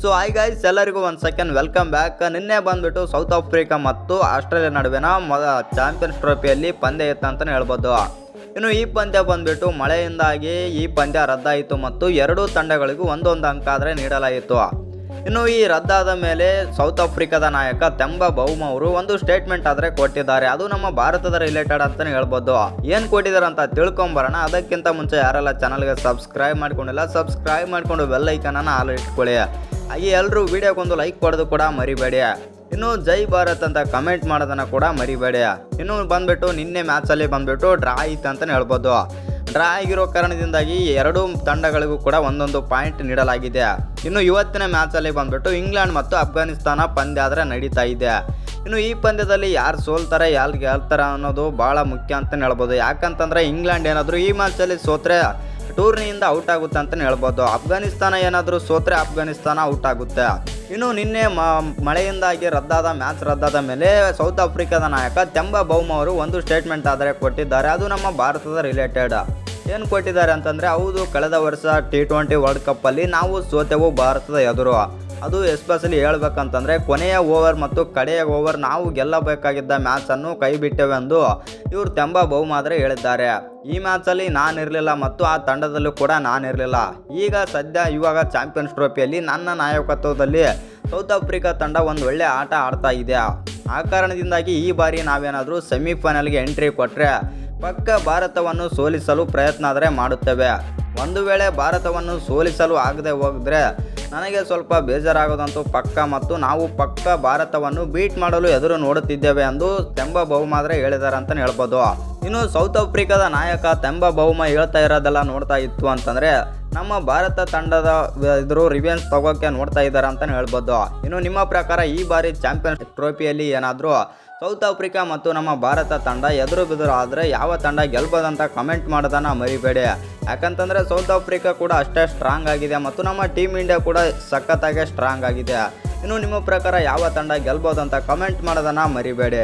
So hi guys, ಎಲ್ಲರಿಗೂ ಒಂದು second welcome back. ನಿನ್ನೆ ಬಂದ್ಬಿಟ್ಟು ಸೌತ್ ಆಫ್ರಿಕಾ ಮತ್ತು ಆಸ್ಟ್ರೇಲಿಯಾ ನಡುವಿನ ಚಾಂಪಿಯನ್ಸ್ ಟ್ರೋಫಿಯಲ್ಲಿ ಪಂದ್ಯ ಇತ್ತು ಅಂತಲೇ ಹೇಳ್ಬೋದು. ಇನ್ನು ಈ ಪಂದ್ಯ ಬಂದ್ಬಿಟ್ಟು ಮಳೆಯಿಂದಾಗಿ ಈ ಪಂದ್ಯ ರದ್ದಾಯಿತು ಮತ್ತು ಎರಡೂ ತಂಡಗಳಿಗೂ ಒಂದೊಂದು ಅಂಕ ಆದರೆ ನೀಡಲಾಯಿತು. ಇನ್ನು ಈ ರದ್ದಾದ ಮೇಲೆ ಸೌತ್ ಆಫ್ರಿಕಾದ ನಾಯಕ ತೆಂಬ ಬೌಮ ಅವರು ಒಂದು ಸ್ಟೇಟ್ಮೆಂಟ್ ಆದರೆ ಕೊಟ್ಟಿದ್ದಾರೆ. ಅದು ನಮ್ಮ ಭಾರತದ ರಿಲೇಟೆಡ್ ಅಂತಲೇ ಹೇಳ್ಬೋದು. ಏನು ಕೊಟ್ಟಿದ್ದಾರೆ ಅಂತ ತಿಳ್ಕೊಂಬರೋಣ. ಅದಕ್ಕಿಂತ ಮುಂಚೆ ಯಾರೆಲ್ಲ ಚಾನಲ್ಗೆ ಸಬ್ಸ್ಕ್ರೈಬ್ ಮಾಡ್ಕೊಂಡಿಲ್ಲ, ಸಬ್ಸ್ಕ್ರೈಬ್ ಮಾಡಿಕೊಂಡು ಬೆಲ್ ಐಕನನ್ನು ಆಲ್ ಇಟ್ಕೊಳ್ಳಿ. ಹಾಗೆ ಎಲ್ಲರೂ ವಿಡಿಯೋಗೊಂದು ಲೈಕ್ ಕೊಡೋದು ಕೂಡ ಮರಿಬೇಡಿ. ಇನ್ನು ಜೈ ಭಾರತ್ ಅಂತ ಕಮೆಂಟ್ ಮಾಡೋದನ್ನು ಕೂಡ ಮರಿಬೇಡಿ. ಇನ್ನು ಬಂದ್ಬಿಟ್ಟು ನಿನ್ನೆ ಮ್ಯಾಚಲ್ಲಿ ಬಂದ್ಬಿಟ್ಟು ಡ್ರಾ ಆಯಿತು ಅಂತಲೇ ಹೇಳ್ಬೋದು. ಡ್ರಾ ಆಗಿರೋ ಕಾರಣದಿಂದಾಗಿ ಎರಡೂ ತಂಡಗಳಿಗೂ ಕೂಡ ಒಂದೊಂದು ಪಾಯಿಂಟ್ ನೀಡಲಾಗಿದೆ. ಇನ್ನು ಇವತ್ತಿನ ಮ್ಯಾಚಲ್ಲಿ ಬಂದ್ಬಿಟ್ಟು ಇಂಗ್ಲೆಂಡ್ ಮತ್ತು ಅಫ್ಘಾನಿಸ್ತಾನ ಪಂದ್ಯ ಆದರೆ ನಡೀತಾ ಇದೆ. ಇನ್ನು ಈ ಪಂದ್ಯದಲ್ಲಿ ಯಾರು ಸೋಲ್ತಾರೆ ಯಾರು ಗೆಲ್ತಾರೆ ಅನ್ನೋದು ಭಾಳ ಮುಖ್ಯ ಅಂತಲೇ ಹೇಳ್ಬೋದು. ಯಾಕಂತಂದರೆ ಇಂಗ್ಲೆಂಡ್ ಏನಾದರೂ ಈ ಮ್ಯಾಚಲ್ಲಿ ಸೋತ್ರೆ ಟೂರ್ನಿಯಿಂದ ಔಟ್ ಆಗುತ್ತೆ ಅಂತಲೇ ಹೇಳ್ಬೋದು. ಅಫ್ಘಾನಿಸ್ತಾನ ಏನಾದರೂ ಸೋತ್ರೆ ಅಫ್ಘಾನಿಸ್ತಾನ ಔಟ್ ಆಗುತ್ತೆ. ಇನ್ನು ನಿನ್ನೆ ಮಳೆಯಿಂದಾಗಿ ಮ್ಯಾಚ್ ರದ್ದಾದ ಮೇಲೆ ಸೌತ್ ಆಫ್ರಿಕಾದ ನಾಯಕ ತೆಂಬ ಬೌಮ ಅವರು ಒಂದು ಸ್ಟೇಟ್ಮೆಂಟ್ ಆದರೆ ಕೊಟ್ಟಿದ್ದಾರೆ. ಅದು ನಮ್ಮ ಭಾರತದ ರಿಲೇಟೆಡ್. ಏನು ಕೊಟ್ಟಿದ್ದಾರೆ ಅಂತಂದರೆ, ಹೌದು, ಕಳೆದ ವರ್ಷ T20 ವರ್ಲ್ಡ್ ಕಪ್ಪಲ್ಲಿ ನಾವು ಸೋತೆವು ಭಾರತದ ಎದುರು. ಅದು ಎಸ್ಪೆಷಲಿ ಹೇಳ್ಬೇಕಂತಂದರೆ ಕೊನೆಯ ಓವರ್ ಮತ್ತು ಕಡೆಯ ಓವರ್ ನಾವು ಗೆಲ್ಲಬೇಕಾಗಿದ್ದ ಮ್ಯಾಚನ್ನು ಕೈ ಬಿಟ್ಟೆವು ಎಂದು ಇವರು ತೆಂಬ ಬೌಮ ಆದರೆ ಹೇಳಿದ್ದಾರೆ. ಈ ಮ್ಯಾಚಲ್ಲಿ ನಾನಿರಲಿಲ್ಲ ಮತ್ತು ಆ ತಂಡದಲ್ಲೂ ಕೂಡ ನಾನಿರಲಿಲ್ಲ. ಇವಾಗ ಚಾಂಪಿಯನ್ಸ್ ಟ್ರೋಫಿಯಲ್ಲಿ ನನ್ನ ನಾಯಕತ್ವದಲ್ಲಿ ಸೌತ್ ಆಫ್ರಿಕಾ ತಂಡ ಒಂದು ಒಳ್ಳೆ ಆಟ ಆಡ್ತಾ ಇದೆ. ಆ ಕಾರಣದಿಂದಾಗಿ ಈ ಬಾರಿ ನಾವೇನಾದರೂ ಸೆಮಿಫೈನಲ್ಗೆ ಎಂಟ್ರಿ ಕೊಟ್ಟರೆ ಪಕ್ಕ ಭಾರತವನ್ನು ಸೋಲಿಸಲು ಪ್ರಯತ್ನ ಆದರೆ ಮಾಡುತ್ತೇವೆ. ಒಂದು ವೇಳೆ ಭಾರತವನ್ನು ಸೋಲಿಸಲು ಆಗದೆ ಹೋಗಿದ್ರೆ ನನಗೆ ಸ್ವಲ್ಪ ಬೇಜಾರಾಗೋದಂತೂ ಪಕ್ಕ, ಮತ್ತು ನಾವು ಪಕ್ಕ ಭಾರತವನ್ನು ಬೀಟ್ ಮಾಡಲು ಎದುರು ನೋಡುತ್ತಿದ್ದೇವೆ ಎಂದು ತೆಂಬ ಬೌಮ ಆದರೆ ಹೇಳಿದ್ದಾರೆ ಅಂತಲೇ ಹೇಳ್ಬೋದು. ಇನ್ನು ಸೌತ್ ಆಫ್ರಿಕಾದ ನಾಯಕ ತೆಂಬ ಬೌಮ ಹೇಳ್ತಾ ಇರೋದೆಲ್ಲ ನೋಡ್ತಾ ಇತ್ತು ಅಂತಂದರೆ ನಮ್ಮ ಭಾರತ ತಂಡದ ಎದುರು ರಿವೆಂಜ್ ತಗೋಕ್ಕೆ ನೋಡ್ತಾ ಇದ್ದಾರೆ ಅಂತಲೇ ಹೇಳ್ಬೋದು. ಇನ್ನು ನಿಮ್ಮ ಪ್ರಕಾರ ಈ ಬಾರಿ ಚಾಂಪಿಯನ್ಸ್ ಟ್ರೋಫಿಯಲ್ಲಿ ಏನಾದರೂ ಸೌತ್ ಆಫ್ರಿಕಾ ಮತ್ತು ನಮ್ಮ ಭಾರತ ತಂಡ ಎದುರು ಬಿದುರು ಆದರೆ ಯಾವ ತಂಡ ಗೆಲ್ಬೋದಂತ ಕಮೆಂಟ್ ಮಾಡೋದನ್ನು ಮರಿಬೇಡಿ. ಯಾಕಂತಂದರೆ ಸೌತ್ ಆಫ್ರಿಕಾ ಕೂಡ ಅಷ್ಟೇ ಸ್ಟ್ರಾಂಗ್ ಆಗಿದೆ ಮತ್ತು ನಮ್ಮ ಟೀಮ್ ಇಂಡಿಯಾ ಕೂಡ ಸಖತ್ತಾಗೆ ಸ್ಟ್ರಾಂಗ್ ಆಗಿದೆ. ಇನ್ನು ನಿಮ್ಮ ಪ್ರಕಾರ ಯಾವ ತಂಡ ಗೆಲ್ಬೋದಂತ ಕಮೆಂಟ್ ಮಾಡೋದನ್ನು ಮರಿಬೇಡಿ.